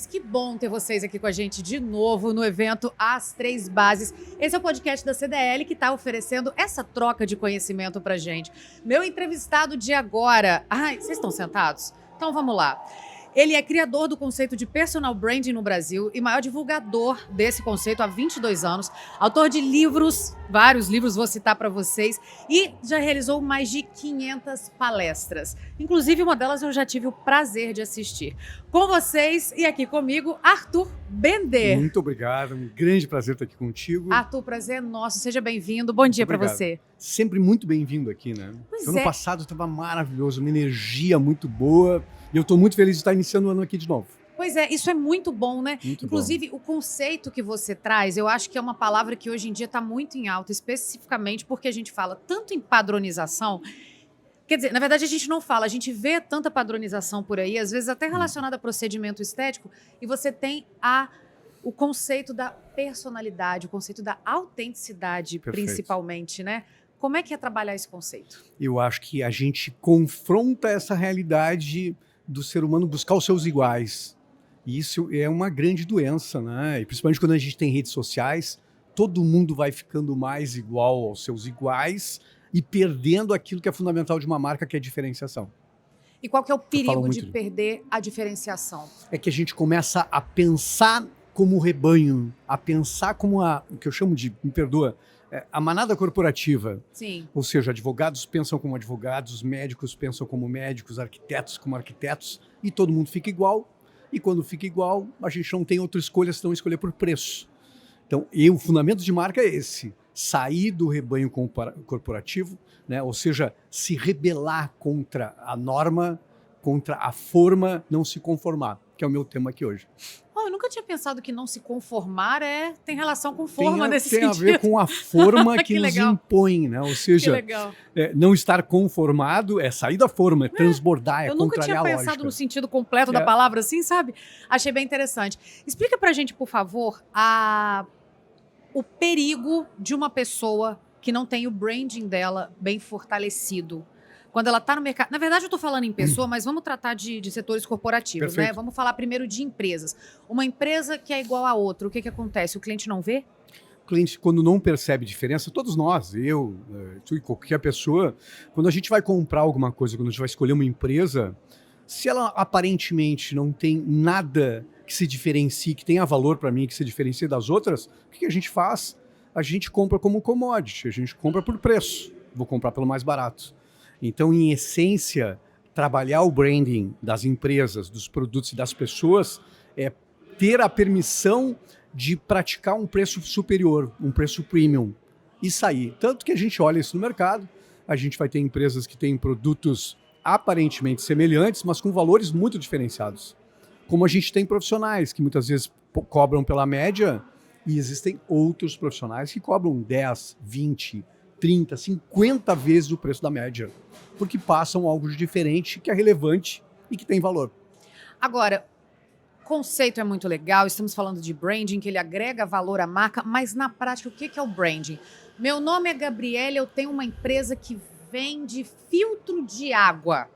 que bom ter vocês aqui com a gente de novo no evento As Três Bases. Esse é o podcast da CDL que está oferecendo essa troca de conhecimento pra gente. Meu entrevistado de agora... Ai, vocês estão sentados? Então vamos lá. Ele é criador do conceito de personal branding no Brasil e maior divulgador desse conceito há 22 anos. Autor de livros, vários livros vou citar para vocês, e já realizou mais de 500 palestras. Inclusive, uma delas eu já tive o prazer de assistir. Com vocês e aqui comigo, Arthur Bender. Muito obrigado, um grande prazer estar aqui contigo. Arthur, prazer é nosso, seja bem-vindo. Bom dia para você. Sempre muito bem-vindo aqui, né? Pois Ano é. passado estava maravilhoso, uma energia muito boa. E eu estou muito feliz de estar iniciando o ano aqui de novo. Pois é, isso é muito bom, né? Muito Inclusive, o conceito que você traz, eu acho que é uma palavra que hoje em dia está muito em alta, especificamente porque a gente fala tanto em padronização. Quer dizer, na verdade, a gente não fala, a gente vê tanta padronização por aí, às vezes até relacionada a procedimento estético, e você tem o conceito da personalidade, o conceito da autenticidade, Perfeito. Principalmente, né? Como é que é trabalhar esse conceito? Eu acho que a gente confronta essa realidade do ser humano buscar os seus iguais. E isso é uma grande doença, né? E principalmente quando a gente tem redes sociais, todo mundo vai ficando mais igual aos seus iguais e perdendo aquilo que é fundamental de uma marca, que é a diferenciação. E qual que é o perigo de muito. perder a diferenciação? É que a gente começa a pensar como rebanho, a pensar como o que eu chamo de, me perdoa, a manada corporativa. Sim. Ou seja, advogados pensam como advogados, médicos pensam como médicos, arquitetos como arquitetos, e todo mundo fica igual. E quando fica igual, a gente não tem outra escolha senão escolher por preço. Então, o fundamento de marca é esse: sair do rebanho corporativo, né? Ou seja, se rebelar contra a norma, contra a forma, não se conformar, que é o meu tema aqui hoje. Eu nunca tinha pensado que não se conformar tem relação com forma nesse tem sentido. Tem a ver com a forma que Que nos legal. impõe, né? Ou seja, legal. Não estar conformado é sair da forma, é transbordar, é Eu nunca contrariar tinha a pensado lógica. no sentido completo da palavra assim, sabe? Achei bem interessante. Explica pra gente, por favor, o perigo de uma pessoa que não tem o branding dela bem fortalecido. Quando ela está no mercado... Na verdade, eu estou falando em pessoa, mas vamos tratar de setores corporativos, Perfeito. né? Vamos falar primeiro de empresas. Uma empresa que é igual a outra, o que acontece? O cliente não vê? O cliente, quando não percebe diferença, todos nós, tu e qualquer pessoa, quando a gente vai comprar alguma coisa, quando a gente vai escolher uma empresa, se ela aparentemente não tem nada que se diferencie, que tenha valor para mim, que se diferencie das outras, o que a gente faz? A gente compra como commodity, a gente compra por preço. Vou comprar pelo mais barato. Então, em essência, trabalhar o branding das empresas, dos produtos e das pessoas é ter a permissão de praticar um preço superior, um preço premium e sair. Tanto que a gente olha isso no mercado, a gente vai ter empresas que têm produtos aparentemente semelhantes, mas com valores muito diferenciados. Como a gente tem profissionais que muitas vezes cobram pela média e existem outros profissionais que cobram 10, 20, 30, 50 vezes o preço da média, porque passam algo de diferente que é relevante e que tem valor. Agora, conceito é muito legal, estamos falando de branding, que ele agrega valor à marca, mas na prática, o que é o branding? Meu nome é Gabriela, eu tenho uma empresa que vende filtro de água.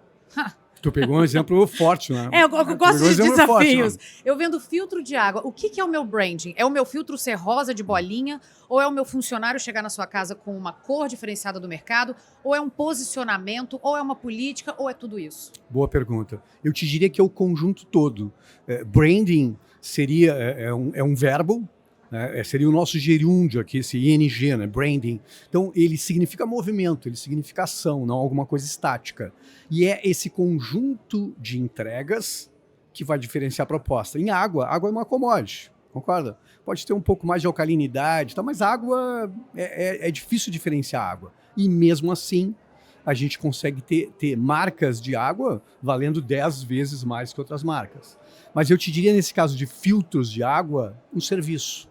Tu pegou um exemplo forte, né? Eu gosto de desafios. Forte, né? Eu vendo filtro de água. O que é o meu branding? É o meu filtro ser rosa de bolinha? Ou é o meu funcionário chegar na sua casa com uma cor diferenciada do mercado? Ou é um posicionamento? Ou é uma política? Ou é tudo isso? Boa pergunta. Eu te diria que é o conjunto todo. Branding seria um verbo, né? Seria o nosso gerúndio aqui, esse ING, né? Branding. Então, ele significa movimento, ele significa ação, não alguma coisa estática. E é esse conjunto de entregas que vai diferenciar a proposta. Em água é uma commodity, concorda? Pode ter um pouco mais de alcalinidade, tá? Mas água é difícil diferenciar a água. E mesmo assim, a gente consegue ter marcas de água valendo 10 vezes mais que outras marcas. Mas eu te diria, nesse caso de filtros de água, um serviço.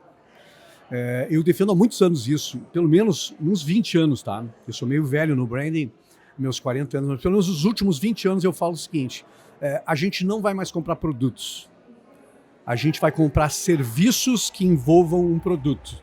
Eu defendo há muitos anos isso, pelo menos uns 20 anos, tá? Eu sou meio velho no branding, meus 40 anos, mas pelo menos os últimos 20 anos eu falo o seguinte: a gente não vai mais comprar produtos, a gente vai comprar serviços que envolvam um produto.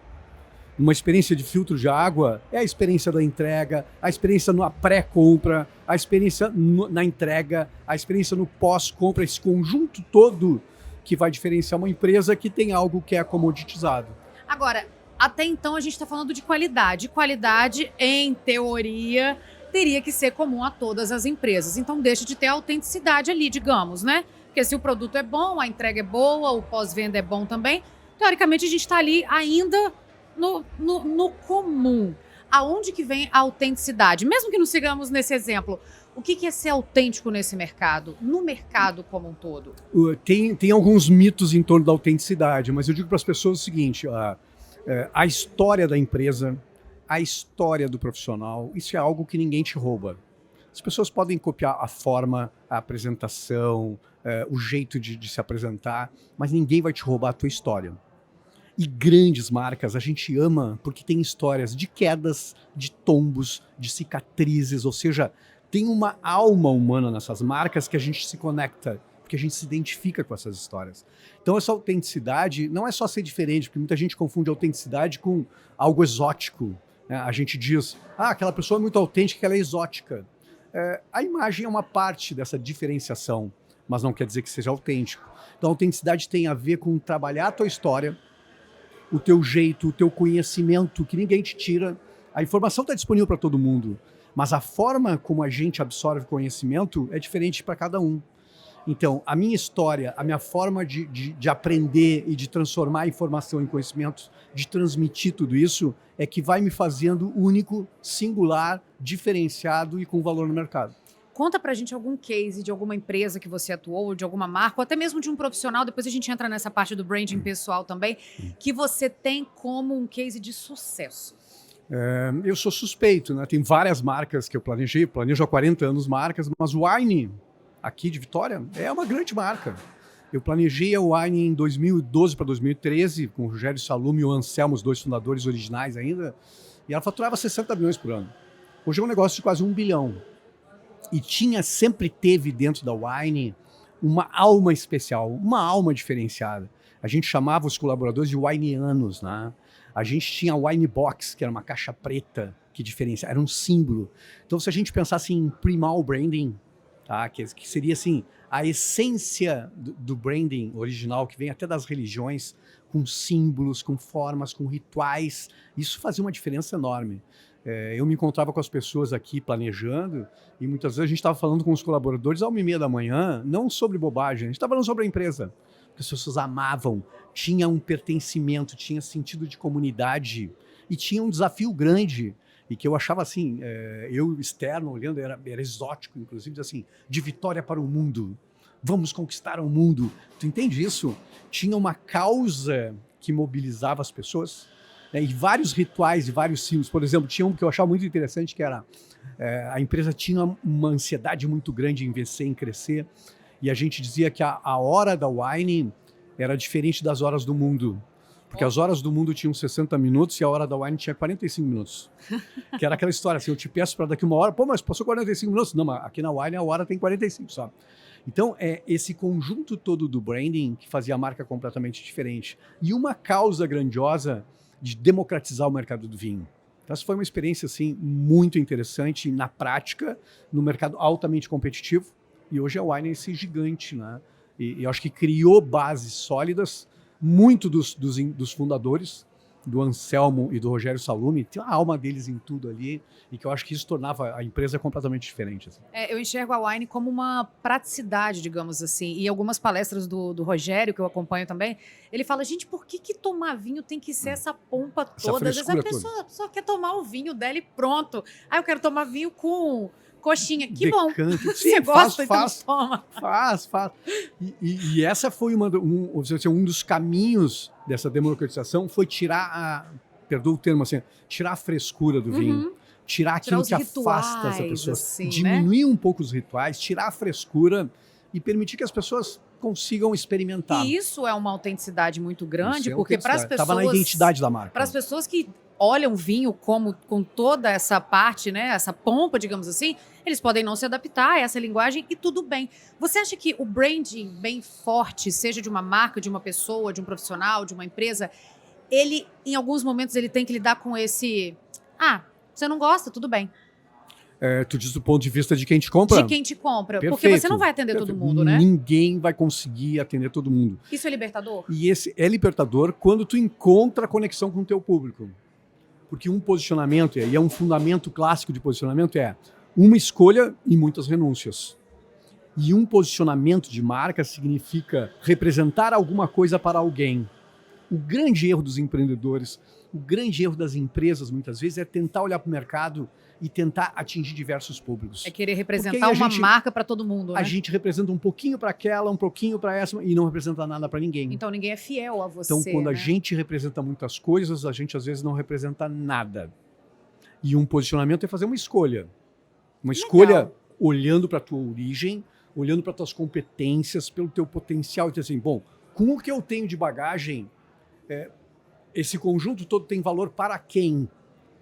Uma experiência de filtro de água é a experiência da entrega, a experiência na pré-compra, a experiência na entrega, a experiência no pós-compra, esse conjunto todo que vai diferenciar uma empresa que tem algo que é comoditizado. Agora, até então a gente está falando de qualidade. Qualidade, em teoria, teria que ser comum a todas as empresas. Então deixa de ter autenticidade ali, digamos, né? Porque se o produto é bom, a entrega é boa, o pós-venda é bom também, teoricamente a gente está ali ainda no comum. Aonde que vem a autenticidade? Mesmo que não sigamos nesse exemplo, o que é ser autêntico nesse mercado? No mercado como um todo? Tem alguns mitos em torno da autenticidade, mas eu digo para as pessoas o seguinte, a história da empresa, a história do profissional, isso é algo que ninguém te rouba. As pessoas podem copiar a forma, a apresentação, o jeito de se apresentar, mas ninguém vai te roubar a tua história. E grandes marcas a gente ama porque tem histórias de quedas, de tombos, de cicatrizes, ou seja, tem uma alma humana nessas marcas que a gente se conecta, porque a gente se identifica com essas histórias. Então essa autenticidade não é só ser diferente, porque muita gente confunde autenticidade com algo exótico, né? A gente diz, aquela pessoa é muito autêntica, ela é exótica. A imagem é uma parte dessa diferenciação, mas não quer dizer que seja autêntico. Então a autenticidade tem a ver com trabalhar a tua história, o teu jeito, o teu conhecimento, que ninguém te tira. A informação está disponível para todo mundo, mas a forma como a gente absorve conhecimento é diferente para cada um. Então, a minha história, a minha forma de aprender e de transformar a informação em conhecimento, de transmitir tudo isso, é que vai me fazendo único, singular, diferenciado e com valor no mercado. Conta pra gente algum case de alguma empresa que você atuou, de alguma marca, ou até mesmo de um profissional, depois a gente entra nessa parte do branding pessoal também, que você tem como um case de sucesso. Eu sou suspeito, né? Tem várias marcas que eu planejo há 40 anos marcas, mas o Wine, aqui de Vitória, é uma grande marca. Eu planejei a Wine em 2012 para 2013, com o Rogério Salum e o Anselmo, os dois fundadores originais ainda, e ela faturava 60 milhões por ano. Hoje é um negócio de quase 1 bilhão. E sempre teve dentro da Wine uma alma especial, uma alma diferenciada. A gente chamava os colaboradores de wineanos, né? A gente tinha a Wine Box, que era uma caixa preta, que diferenciava, era um símbolo. Então, se a gente pensasse em primal branding, tá? Que seria assim, a essência do branding original, que vem até das religiões, com símbolos, com formas, com rituais, isso fazia uma diferença enorme. Eu me encontrava com as pessoas aqui planejando e muitas vezes a gente estava falando com os colaboradores às 1h30 da manhã, não sobre bobagem, a gente estava falando sobre a empresa. Porque as pessoas amavam, tinha um pertencimento, tinha sentido de comunidade e tinha um desafio grande e que eu achava assim, eu externo olhando, era exótico, inclusive, assim, de Vitória para o mundo, vamos conquistar o mundo. Tu entende isso? Tinha uma causa que mobilizava as pessoas, né, e vários rituais e vários símbolos. Por exemplo, tinha um que eu achava muito interessante, que era a empresa tinha uma ansiedade muito grande em vencer, em crescer, e a gente dizia que a hora da Wine era diferente das horas do mundo, porque as horas do mundo tinham 60 minutos e a hora da Wine tinha 45 minutos. Que era aquela história assim, eu te peço para daqui 1 hora, mas passou 45 minutos? Não, mas aqui na Wine a hora tem 45 só. Então, esse conjunto todo do branding que fazia a marca completamente diferente. E uma causa grandiosa de democratizar o mercado do vinho. Então, essa foi uma experiência assim, muito interessante na prática, no mercado altamente competitivo. E hoje a Wine é esse gigante, né? E eu acho que criou bases sólidas, muito dos fundadores, do Anselmo e do Rogério Salum, tem a alma deles em tudo ali, e que eu acho que isso tornava a empresa completamente diferente. Assim. Eu enxergo a Wine como uma praticidade, digamos assim, e algumas palestras do Rogério, que eu acompanho também, ele fala, gente, por que tomar vinho tem que ser essa pompa toda? Às vezes a pessoa só quer tomar o vinho dela e pronto. Eu quero tomar vinho com coxinha. Que bom. Você gosta, então toma. Faz. E essa foi um dos caminhos dessa democratização, foi tirar perdoa o termo assim, tirar a frescura do vinho, tirar aquilo que afasta essa pessoa, assim, diminuir um pouco os rituais, tirar a frescura e permitir que as pessoas consigam experimentar. E isso é uma autenticidade muito grande, porque para as pessoas... Estava na identidade da marca. Para as pessoas que olham vinho como com toda essa parte, né, essa pompa, digamos assim, eles podem não se adaptar a essa linguagem e tudo bem. Você acha que o branding bem forte, seja de uma marca, de uma pessoa, de um profissional, de uma empresa, ele, em alguns momentos, ele tem que lidar com esse... você não gosta, tudo bem. Tu diz do ponto de vista de quem te compra? De quem te compra. Porque Perfeito. você não vai atender todo mundo, né? Ninguém vai conseguir atender todo mundo. Isso é libertador? E esse é libertador quando tu encontra a conexão com o teu público. Porque um posicionamento, e é um fundamento clássico de posicionamento, é uma escolha e muitas renúncias. E um posicionamento de marca significa representar alguma coisa para alguém. O grande erro dos empreendedores, o grande erro das empresas, muitas vezes, é tentar olhar para o mercado e tentar atingir diversos públicos. É querer representar uma marca para todo mundo, né? A gente representa um pouquinho para aquela, um pouquinho para essa, e não representa nada para ninguém. Então ninguém é fiel a você, Então, quando a né? gente representa muitas coisas, a gente às vezes não representa nada. E um posicionamento é fazer uma escolha. Uma escolha olhando para a tua origem, olhando para as tuas competências, pelo teu potencial. E dizer assim, bom, com o que eu tenho de bagagem, esse conjunto todo tem valor para quem?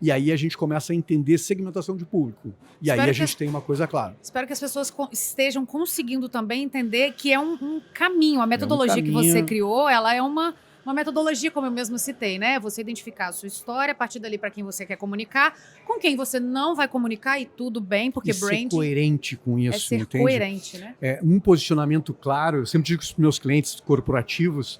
E aí a gente começa a entender segmentação de público. E aí a gente tem uma coisa clara. Espero que as pessoas estejam conseguindo também entender que é um caminho. A metodologia que você criou, ela é uma metodologia, como eu mesmo citei, né? Você identificar a sua história, a partir dali para quem você quer comunicar, com quem você não vai comunicar e tudo bem, porque branding... ser coerente com isso, é ser entende? Coerente, né? Um posicionamento claro, eu sempre digo para os meus clientes corporativos,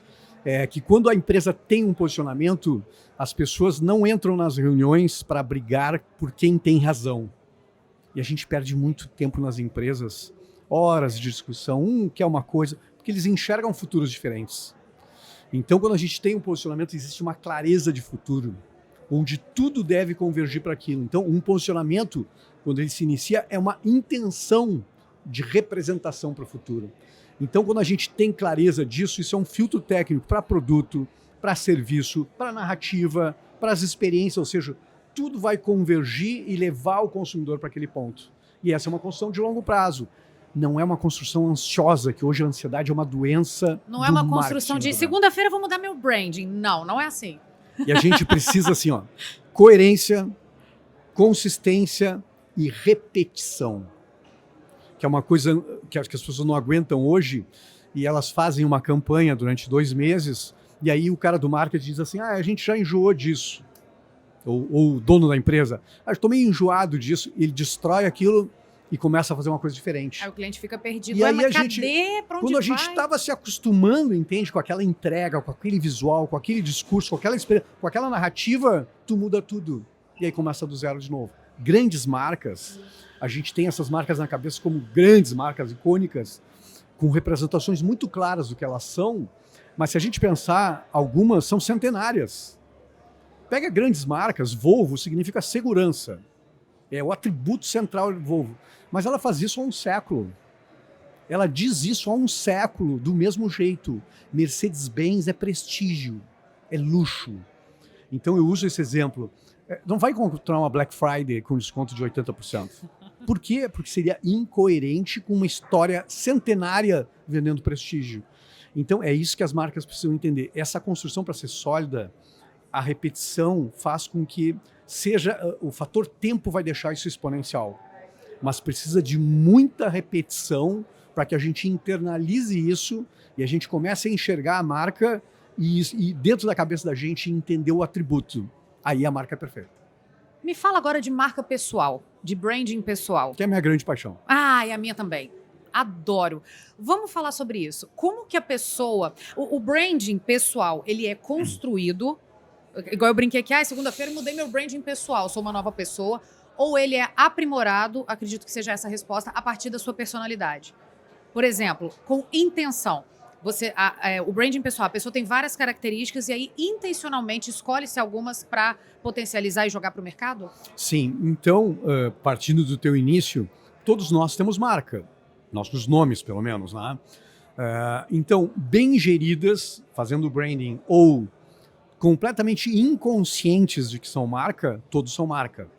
que quando a empresa tem um posicionamento, as pessoas não entram nas reuniões para brigar por quem tem razão. E a gente perde muito tempo nas empresas, horas de discussão, quer uma coisa, porque eles enxergam futuros diferentes. Então, quando a gente tem um posicionamento, existe uma clareza de futuro, onde tudo deve convergir para aquilo. Então, um posicionamento, quando ele se inicia, é uma intenção de representação para o futuro. Então, quando a gente tem clareza disso, isso é um filtro técnico para produto, para serviço, para narrativa, para as experiências, ou seja, tudo vai convergir e levar o consumidor para aquele ponto. E essa é uma construção de longo prazo. Não é uma construção ansiosa, que hoje a ansiedade é uma doença. Não é uma construção de segunda-feira vou mudar meu branding. Não, não é assim. E a gente precisa, assim, coerência, consistência e repetição. Que é uma coisa que as pessoas não aguentam hoje, e elas fazem uma campanha durante 2 meses, e aí o cara do marketing diz assim, a gente já enjoou disso. Ou o dono da empresa, estou meio enjoado disso, e ele destrói aquilo e começa a fazer uma coisa diferente. Aí o cliente fica perdido. E aí mas cadê? Pra onde quando a gente estava se acostumando, entende, com aquela entrega, com aquele visual, com aquele discurso, com aquela narrativa, tu muda tudo. E aí começa do zero de novo. Grandes marcas, a gente tem essas marcas na cabeça como grandes marcas icônicas, com representações muito claras do que elas são, mas se a gente pensar, algumas são centenárias. Pega grandes marcas, Volvo significa segurança. É o atributo central do Volvo. Mas ela faz isso há um século. Ela diz isso há um século, do mesmo jeito. Mercedes-Benz é prestígio, é luxo. Então eu uso esse exemplo. Não vai encontrar uma Black Friday com desconto de 80%. Por quê? Porque seria incoerente com uma história centenária vendendo prestígio. Então é isso que as marcas precisam entender. Essa construção, para ser sólida, a repetição faz com que seja... O fator tempo vai deixar isso exponencial. Mas precisa de muita repetição para que a gente internalize isso e a gente comece a enxergar a marca e dentro da cabeça da gente entender o atributo. Aí a marca é perfeita. Me fala agora de marca pessoal, de branding pessoal. Que é a minha grande paixão. E a minha também. Adoro. Vamos falar sobre isso. Como que a pessoa... O branding pessoal, ele é construído... Igual eu brinquei aqui, segunda-feira eu mudei meu branding pessoal, sou uma nova pessoa. Ou ele é aprimorado, acredito que seja essa a resposta, a partir da sua personalidade. Por exemplo, com intenção. O branding pessoal, a pessoa tem várias características e aí intencionalmente escolhe-se algumas para potencializar e jogar para o mercado? Sim, então, partindo do teu início, todos nós temos marca. Nossos nomes, pelo menos, né? Então, bem geridas, fazendo branding, ou completamente inconscientes de que são marca, todos são marca.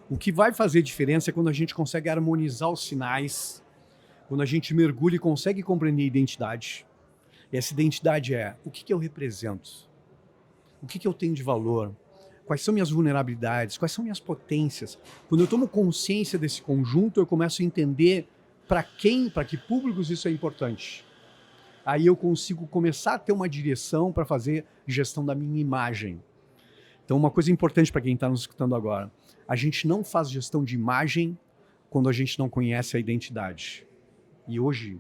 O que vai fazer diferença é quando a gente consegue harmonizar os sinais, quando a gente mergulha e consegue compreender a identidade. E essa identidade é o que eu represento, o que eu tenho de valor, quais são minhas vulnerabilidades, quais são minhas potências. Quando eu tomo consciência desse conjunto, eu começo a entender para que públicos isso é importante. Aí eu consigo começar a ter uma direção para fazer gestão da minha imagem. Então, uma coisa importante para quem está nos escutando agora, a gente não faz gestão de imagem quando a gente não conhece a identidade. E hoje,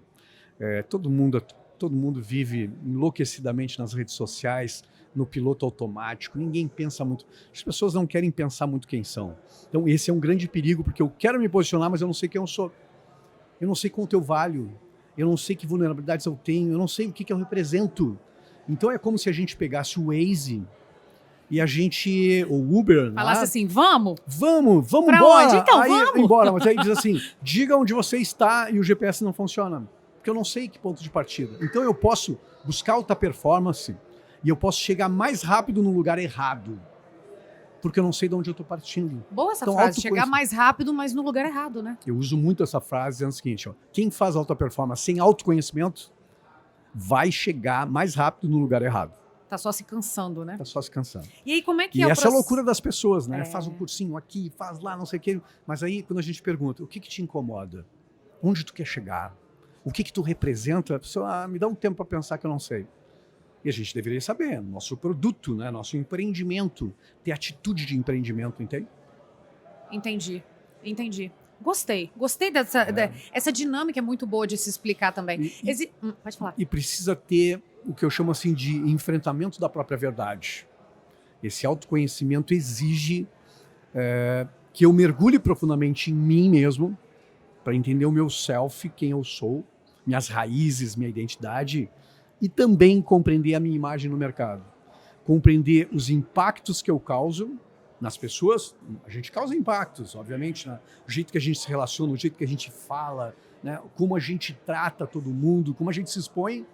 todo mundo vive enlouquecidamente nas redes sociais, no piloto automático, ninguém pensa muito. As pessoas não querem pensar muito quem são. Então esse é um grande perigo, porque eu quero me posicionar, mas eu não sei quem eu sou. Eu não sei quanto eu valho, eu não sei que vulnerabilidades eu tenho, eu não sei o que eu represento. Então é como se a gente pegasse o Waze e a gente, o Uber... Falasse assim, vamos pra embora. Onde? Então, aí, vamos. Embora, mas aí diz assim, diga onde você está e o GPS não funciona. Porque eu não sei que ponto de partida. Então eu posso buscar alta performance e eu posso chegar mais rápido no lugar errado. Porque eu não sei de onde eu estou partindo. Boa essa Então, frase, chegar mais rápido, mas no lugar errado, né? Eu uso muito essa frase dizendo o seguinte, ó, quem faz alta performance sem autoconhecimento vai chegar mais rápido no lugar errado. Tá só se cansando, né? Tá só se cansando. E aí, como é que e é o essa é a loucura das pessoas, né? É. Faz um cursinho aqui, faz lá, não sei o quê. Mas aí, quando a gente pergunta, o que te incomoda? Onde tu quer chegar? O que tu representa? A pessoa, me dá um tempo para pensar que eu não sei. E a gente deveria saber, nosso produto, né? Nosso empreendimento, ter atitude de empreendimento, entende? Entendi. Gostei dessa essa dinâmica, é muito boa de se explicar também. Pode falar. E precisa ter o que eu chamo assim de enfrentamento da própria verdade. Esse autoconhecimento exige que eu mergulhe profundamente em mim mesmo para entender o meu self, quem eu sou, minhas raízes, minha identidade, e também compreender a minha imagem no mercado. Compreender os impactos que eu causo nas pessoas. A gente causa impactos, obviamente, né? O jeito que a gente se relaciona, o jeito que a gente fala, né? Como a gente trata todo mundo, como a gente se expõe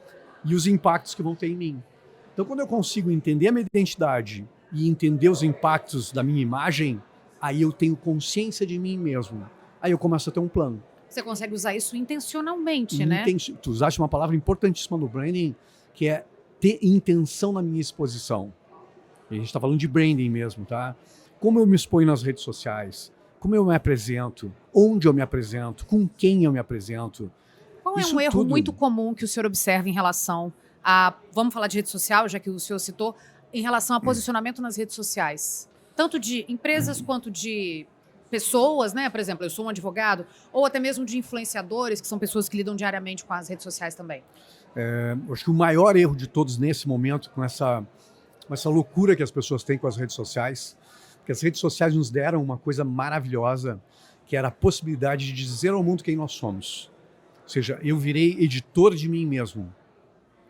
e os impactos que vão ter em mim. Então, quando eu consigo entender a minha identidade e entender os impactos da minha imagem, aí eu tenho consciência de mim mesmo. Aí eu começo a ter um plano. Você consegue usar isso intencionalmente, né? Tu usaste uma palavra importantíssima no branding, que é ter intenção na minha exposição. E a gente está falando de branding mesmo, tá? Como eu me exponho nas redes sociais, como eu me apresento, onde eu me apresento, com quem eu me apresento. Qual é um erro muito comum que o senhor observa em relação a, vamos falar de rede social, já que o senhor citou, em relação a posicionamento nas redes sociais? Tanto de empresas quanto de pessoas, né? Por exemplo, eu sou um advogado, ou até mesmo de influenciadores, que são pessoas que lidam diariamente com as redes sociais também. Eu acho que o maior erro de todos nesse momento, com essa loucura que as pessoas têm com as redes sociais, que as redes sociais nos deram uma coisa maravilhosa, que era a possibilidade de dizer ao mundo quem nós somos. Ou seja, eu virei editor de mim mesmo.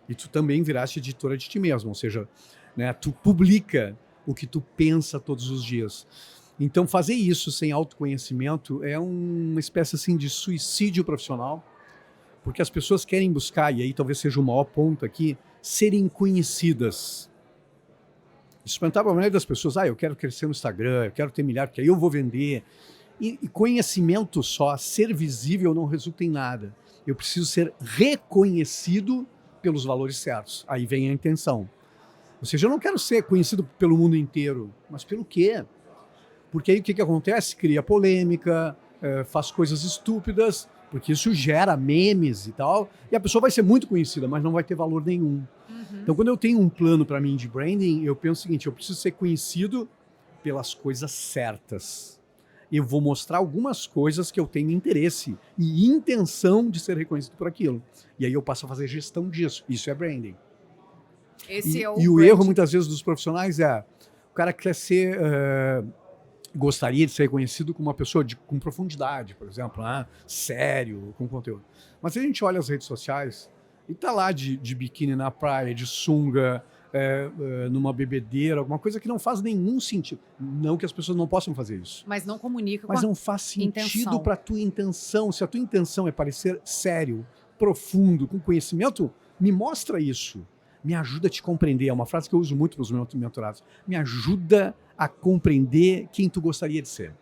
E tu também viraste editora de ti mesmo. Ou seja, né, tu publica o que tu pensa todos os dias. Então, fazer isso sem autoconhecimento é uma espécie assim, de suicídio profissional, porque as pessoas querem buscar, e aí talvez seja o maior ponto aqui, serem conhecidas. Experimentar para a maioria das pessoas, eu quero crescer no Instagram, eu quero ter milhares, porque aí eu vou vender. E conhecimento só, ser visível não resulta em nada. Eu preciso ser reconhecido pelos valores certos. Aí vem a intenção. Ou seja, eu não quero ser conhecido pelo mundo inteiro, mas pelo quê? Porque aí o que acontece? Cria polêmica, faz coisas estúpidas, porque isso gera memes e tal, e a pessoa vai ser muito conhecida, mas não vai ter valor nenhum. Então, quando eu tenho um plano para mim de branding, eu penso o seguinte, eu preciso ser conhecido pelas coisas certas. Eu vou mostrar algumas coisas que eu tenho interesse e intenção de ser reconhecido por aquilo. E aí eu passo a fazer gestão disso. Isso é branding. E o erro, muitas vezes, dos profissionais o cara quer ser... gostaria de ser reconhecido como uma pessoa com profundidade, por exemplo, sério, com conteúdo. Mas se a gente olha as redes sociais e tá lá de biquíni na praia, de sunga, numa bebedeira, alguma coisa que não faz nenhum sentido. Não que as pessoas não possam fazer isso. Mas não comunica Mas com não faz sentido para a tua intenção. Se a tua intenção é parecer sério, profundo, com conhecimento, me mostra isso. Me ajuda a te compreender. É uma frase que eu uso muito para os meus mentorados. Me ajuda a compreender quem tu gostaria de ser.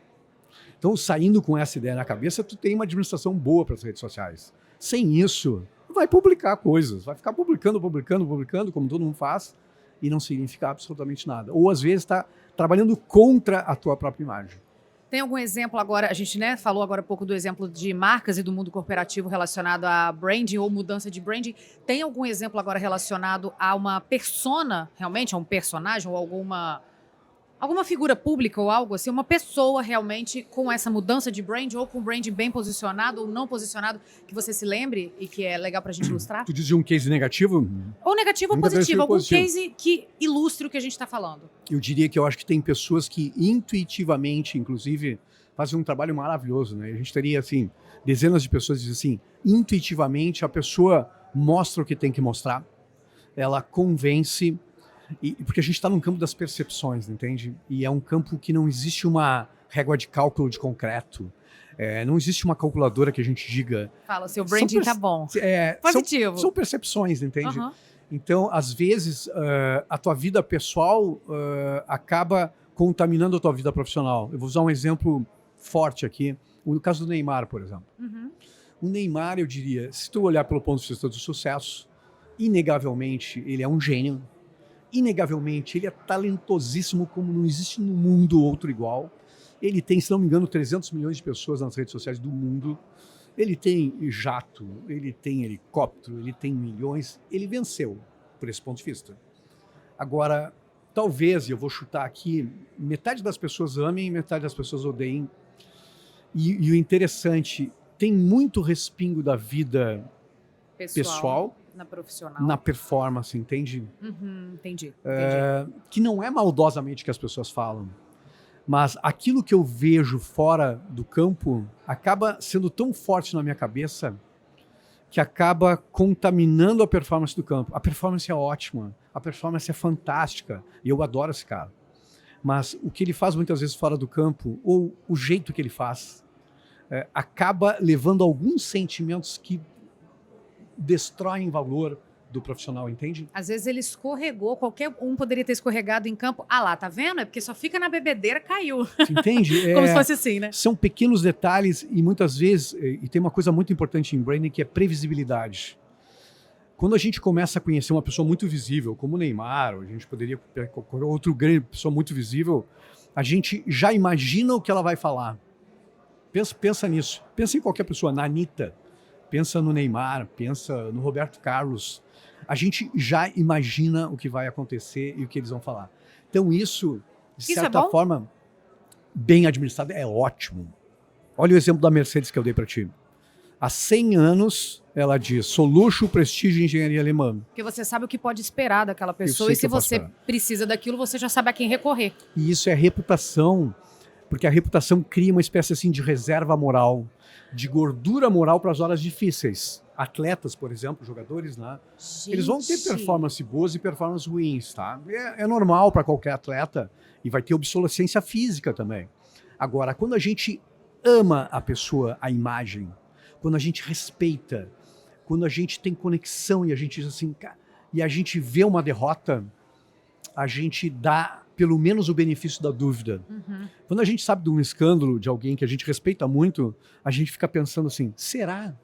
Então, saindo com essa ideia na cabeça, tu tem uma administração boa para as redes sociais. Sem isso, vai publicar coisas, vai ficar publicando, como todo mundo faz, e não significa absolutamente nada. Ou, às vezes, está trabalhando contra a tua própria imagem. Tem algum exemplo agora, a gente falou agora há pouco do exemplo de marcas e do mundo corporativo relacionado a branding ou mudança de branding. Tem algum exemplo agora relacionado a uma persona, realmente, a um personagem ou alguma Alguma figura pública ou algo assim, uma pessoa realmente com essa mudança de brand ou com o brand bem posicionado ou não posicionado, que você se lembre e que é legal pra gente ilustrar? Tu dizia um case negativo? Ou negativo ou positivo, algum case que ilustre o que a gente tá falando. Eu diria que eu acho que tem pessoas que intuitivamente, inclusive, fazem um trabalho maravilhoso, né? A gente teria, assim, dezenas de pessoas que dizem assim, intuitivamente a pessoa mostra o que tem que mostrar, ela convence, porque a gente está num campo das percepções, entende? E é um campo que não existe uma régua de cálculo de concreto, não existe uma calculadora que a gente diga... Fala, seu branding tá bom. Positivo. São percepções, entende? Uhum. Então, às vezes, a tua vida pessoal acaba contaminando a tua vida profissional. Eu vou usar um exemplo forte aqui, o caso do Neymar, por exemplo. Uhum. O Neymar, eu diria, se tu olhar pelo ponto de vista do sucesso, inegavelmente ele é um gênio, inegavelmente ele é talentosíssimo como não existe no mundo outro igual. Ele tem, se não me engano, 300 milhões de pessoas nas redes sociais do mundo. Ele tem jato, ele tem helicóptero, ele tem milhões. Ele venceu, por esse ponto de vista. Agora, talvez, eu vou chutar aqui, metade das pessoas amem e metade das pessoas odeiem. E o interessante, tem muito respingo da vida pessoal na profissional, na performance, entende? Entendi. Que não é maldosamente que as pessoas falam. Mas aquilo que eu vejo fora do campo acaba sendo tão forte na minha cabeça que acaba contaminando a performance do campo. A performance é ótima, a performance é fantástica e eu adoro esse cara. Mas o que ele faz muitas vezes fora do campo, ou o jeito que ele faz, acaba levando alguns sentimentos que destroem valor do profissional, entende? Às vezes ele escorregou, qualquer um poderia ter escorregado em campo. Ah lá, tá vendo? É porque só fica na bebedeira, caiu. Entende? Como se fosse assim, né? São pequenos detalhes e muitas vezes, e tem uma coisa muito importante em branding que é previsibilidade. Quando a gente começa a conhecer uma pessoa muito visível, como o Neymar, ou a gente poderia pegar qualquer outro grande pessoa muito visível, a gente já imagina o que ela vai falar. Pensa nisso. Pensa em qualquer pessoa, na Anitta, pensa no Neymar, pensa no Roberto Carlos. A gente já imagina o que vai acontecer e o que eles vão falar. Então isso, de certa forma, bem administrado, é ótimo. Olha o exemplo da Mercedes que eu dei para ti. Há 100 anos, ela diz, sou luxo, prestígio e engenharia alemã. Porque você sabe o que pode esperar daquela pessoa e se você precisa daquilo, você já sabe a quem recorrer. E isso é reputação, porque a reputação cria uma espécie assim de reserva moral, de gordura moral para as horas difíceis. Atletas, por exemplo, jogadores, né? Eles vão ter performance boas e performance ruins, tá? É normal para qualquer atleta e vai ter obsolescência física também. Agora, quando a gente ama a pessoa, a imagem, quando a gente respeita, quando a gente tem conexão e a gente diz assim, e a gente vê uma derrota, a gente dá pelo menos o benefício da dúvida. Quando a gente sabe de um escândalo de alguém que a gente respeita muito, a gente fica pensando assim, será?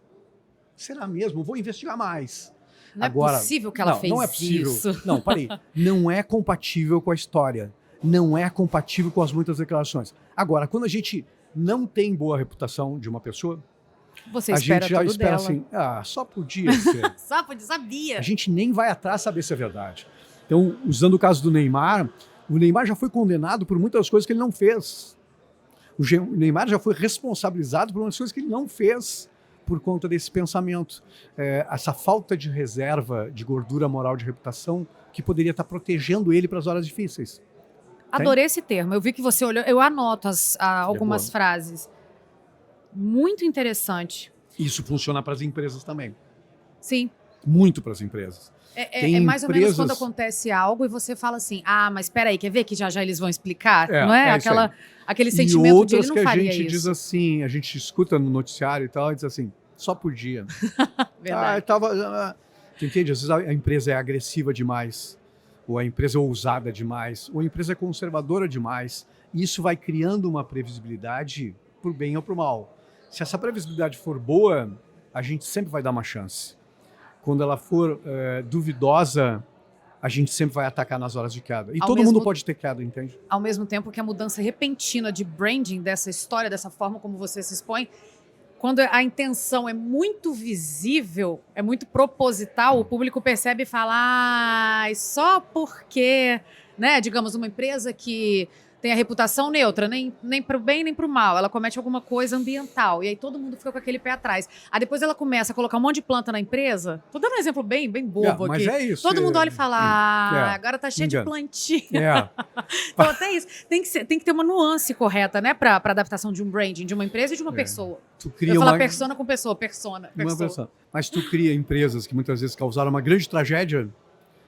Será mesmo? Vou investigar mais. Não é possível que ela fez isso. Não é possível. Não, parei. Não é compatível com a história. Não é compatível com as muitas declarações. Agora, quando a gente não tem boa reputação de uma pessoa, você a espera gente já tudo espera dela. assim, só podia ser. Só podia, sabia. A gente nem vai atrás saber se é verdade. Então, usando o caso do Neymar, o Neymar já foi condenado por muitas coisas que ele não fez. O Neymar já foi responsabilizado por muitas coisas que ele não fez por conta desse pensamento. Essa falta de reserva, de gordura moral, de reputação, que poderia estar protegendo ele para as horas difíceis. Adorei esse termo. Eu vi que você olhou. Eu anoto algumas frases. Muito interessante. Isso funciona para as empresas também. Sim. Muito para as empresas. É mais ou menos quando acontece algo e você fala assim, mas espera aí, quer ver que já eles vão explicar? Não é? Aquele sentimento de ele não faria isso. E outras que a gente diz assim, a gente escuta no noticiário e tal, e diz assim, só podia. Verdade. Entende? Às vezes a empresa é agressiva demais, ou a empresa é ousada demais, ou a empresa é conservadora demais. E isso vai criando uma previsibilidade pro bem ou pro mal. Se essa previsibilidade for boa, a gente sempre vai dar uma chance. Quando ela for duvidosa, a gente sempre vai atacar nas horas de queda. E todo mundo pode ter queda, entende? Ao mesmo tempo que a mudança repentina de branding dessa história, dessa forma como você se expõe, quando a intenção é muito visível, é muito proposital, o público percebe e fala, só porque, né, digamos, uma empresa que tem a reputação neutra, nem pro bem nem pro mal. Ela comete alguma coisa ambiental. E aí todo mundo fica com aquele pé atrás. Aí depois ela começa a colocar um monte de planta na empresa. Tô dando um exemplo bem bobo mas aqui. é isso. Todo mundo olha e fala, agora tá cheio de plantinha. Então, até isso. Tem que ter uma nuance correta, né? Pra adaptação de um branding, de uma empresa e de uma pessoa. Tu cria Eu falo persona com pessoa, persona. Mas tu cria empresas que muitas vezes causaram uma grande tragédia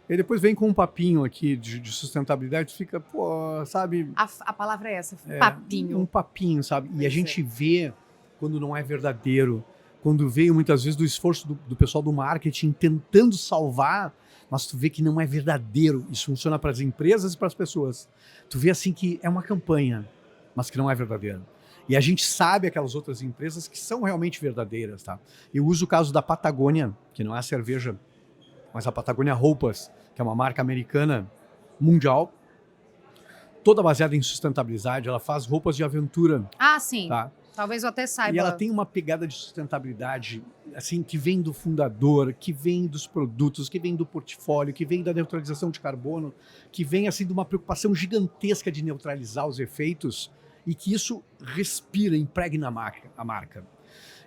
e depois vem com um papinho aqui de sustentabilidade, tu fica, pô, sabe? A palavra é essa, papinho. Um papinho, sabe? E a gente vê quando não é verdadeiro, quando veio muitas vezes do esforço do pessoal do marketing tentando salvar, mas tu vê que não é verdadeiro. Isso funciona para as empresas e para as pessoas. Tu vê assim que é uma campanha, mas que não é verdadeira. E a gente sabe aquelas outras empresas que são realmente verdadeiras, tá? Eu uso o caso da Patagônia, que não é a cerveja, mas a Patagônia Roupas, que é uma marca americana mundial, toda baseada em sustentabilidade. Ela faz roupas de aventura. Ah, sim. Tá? Talvez eu até saiba. E ela tem uma pegada de sustentabilidade assim, que vem do fundador, que vem dos produtos, que vem do portfólio, que vem da neutralização de carbono, que vem assim, de uma preocupação gigantesca de neutralizar os efeitos e que isso respira, impregna a marca.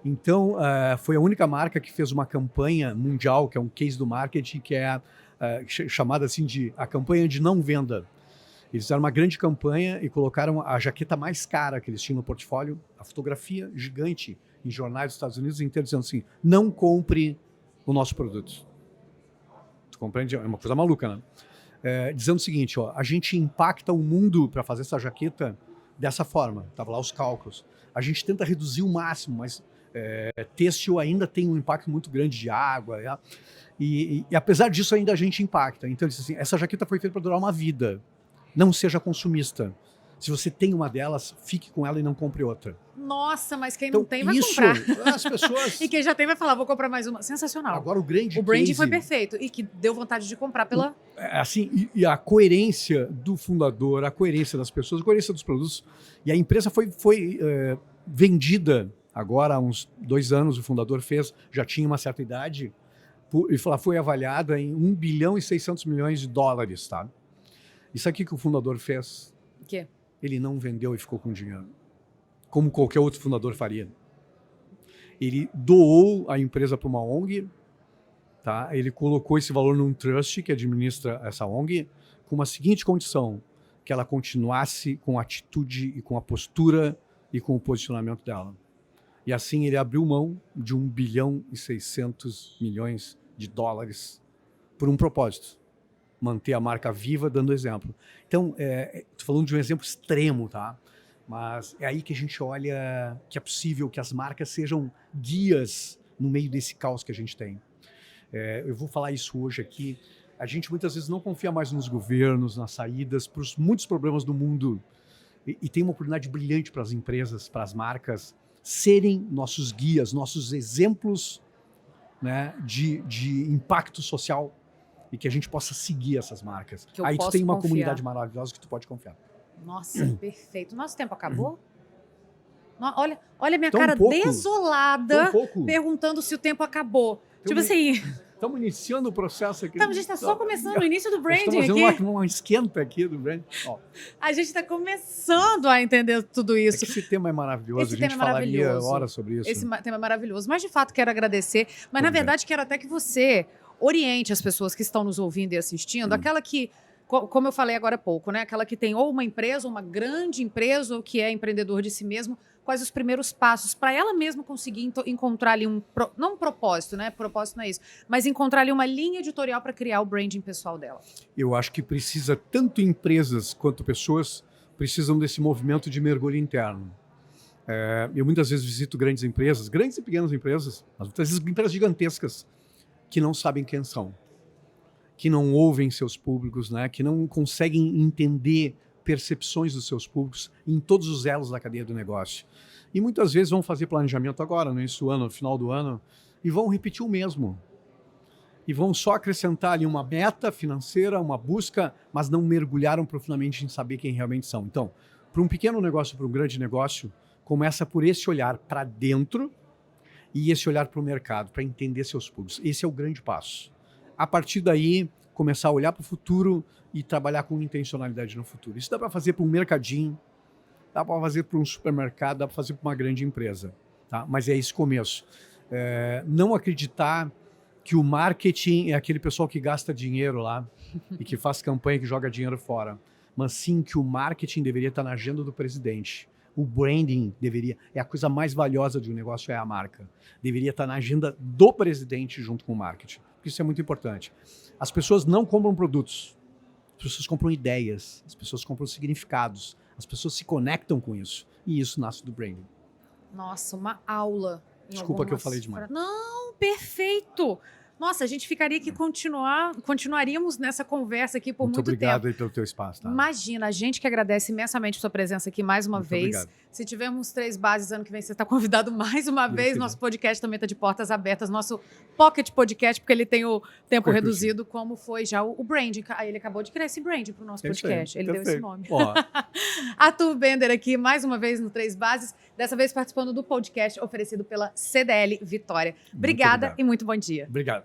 Então, foi a única marca que fez uma campanha mundial, que é um case do marketing, que é chamada assim de a campanha de não venda. Eles fizeram uma grande campanha e colocaram a jaqueta mais cara que eles tinham no portfólio, a fotografia gigante em jornais dos Estados Unidos inteiros, dizendo assim, não compre o nosso produto. Tu compreende? É uma coisa maluca, né? Dizendo o seguinte, ó, a gente impacta o mundo para fazer essa jaqueta dessa forma. Tava lá os cálculos. A gente tenta reduzir o máximo, mas têxtil ainda tem um impacto muito grande de água. E apesar disso, ainda a gente impacta. Então, ele disse assim, essa jaqueta foi feita para durar uma vida. Não seja consumista. Se você tem uma delas, fique com ela e não compre outra. Nossa, mas quem então, não tem vai comprar. As pessoas... E quem já tem vai falar, vou comprar mais uma. Sensacional. Agora o branding case... foi perfeito e que deu vontade de comprar pela... Assim, e a coerência do fundador, a coerência das pessoas, a coerência dos produtos. E a empresa foi vendida agora há uns 2 anos, o fundador fez, já tinha uma certa idade, e foi avaliada em 1 bilhão e 600 milhões de dólares, tá? Isso aqui que o fundador fez, o quê? Ele não vendeu e ficou com dinheiro, como qualquer outro fundador faria. Ele doou a empresa para uma ONG, tá? Ele colocou esse valor num trust que administra essa ONG, com uma seguinte condição, que ela continuasse com a atitude e com a postura e com o posicionamento dela. E assim ele abriu mão de 1 bilhão e 600 milhões de dólares por um propósito. Manter a marca viva, dando exemplo. Então, estou falando de um exemplo extremo, tá? Mas é aí que a gente olha que é possível que as marcas sejam guias no meio desse caos que a gente tem. Eu vou falar isso hoje aqui. A gente muitas vezes não confia mais nos governos, nas saídas, para os muitos problemas do mundo. E tem uma oportunidade brilhante para as empresas, para as marcas, serem nossos guias, nossos exemplos, né, de impacto social e que a gente possa seguir essas marcas. Aí tu tem uma comunidade maravilhosa que tu pode confiar. Nossa, perfeito. Nosso tempo acabou? Olha minha cara desolada, perguntando se o tempo acabou. Tipo assim... Estamos iniciando o processo aqui. A gente está só começando o início do branding aqui. Estamos fazendo uma esquenta aqui do branding. A gente está começando a entender tudo isso. Esse tema é maravilhoso. A gente falaria horas sobre isso. Esse tema é maravilhoso. Mas, de fato, quero agradecer. Mas, na verdade, quero até que você oriente as pessoas que estão nos ouvindo e assistindo. Aquela que, como eu falei agora há pouco, né? Aquela que tem ou uma empresa, ou uma grande empresa, ou que é empreendedor de si mesmo. Quais os primeiros passos para ela mesma conseguir encontrar ali não um propósito, né? Propósito não é isso, mas encontrar ali uma linha editorial para criar o branding pessoal dela. Eu acho que precisa, tanto empresas quanto pessoas, precisam desse movimento de mergulho interno. Eu muitas vezes visito grandes empresas, grandes e pequenas empresas, mas muitas vezes empresas gigantescas, que não sabem quem são, que não ouvem seus públicos, né? Que não conseguem entender percepções dos seus públicos em todos os elos da cadeia do negócio. E muitas vezes vão fazer planejamento agora, no início do ano, no final do ano, e vão repetir o mesmo. E vão só acrescentar ali uma meta financeira, uma busca, mas não mergulharam profundamente em saber quem realmente são. Então, para um pequeno negócio, para um grande negócio, começa por esse olhar para dentro e esse olhar para o mercado, para entender seus públicos. Esse é o grande passo. A partir daí, começar a olhar para o futuro e trabalhar com intencionalidade no futuro. Isso dá para fazer para um mercadinho, dá para fazer para um supermercado, dá para fazer para uma grande empresa. Tá? Mas é esse começo. Não acreditar que o marketing é aquele pessoal que gasta dinheiro lá e que faz campanha, que joga dinheiro fora. Mas sim que o marketing deveria estar na agenda do presidente. O branding é a coisa mais valiosa de um negócio, é a marca. Deveria estar na agenda do presidente junto com o marketing. Isso é muito importante. As pessoas não compram produtos. As pessoas compram ideias. As pessoas compram significados. As pessoas se conectam com isso. E isso nasce do branding. Nossa, uma aula. Desculpa que eu falei demais. Não, perfeito. Nossa, a gente ficaria aqui, continuaríamos nessa conversa aqui por muito tempo. Muito obrigado aí pelo teu espaço. Tá? Imagina, a gente que agradece imensamente a sua presença aqui mais uma vez. Obrigado. Se tivermos 3 bases ano que vem, você está convidado mais uma vez. Nosso podcast também está de portas abertas. Nosso Pocket Podcast, porque ele tem o tempo reduzido, como foi já o branding. Ele acabou de criar esse branding para o nosso podcast. Ele deu esse nome. Arthur Bender aqui, mais uma vez no 3 Bases. Dessa vez participando do podcast oferecido pela CDL Vitória. Obrigada e muito bom dia. Obrigado.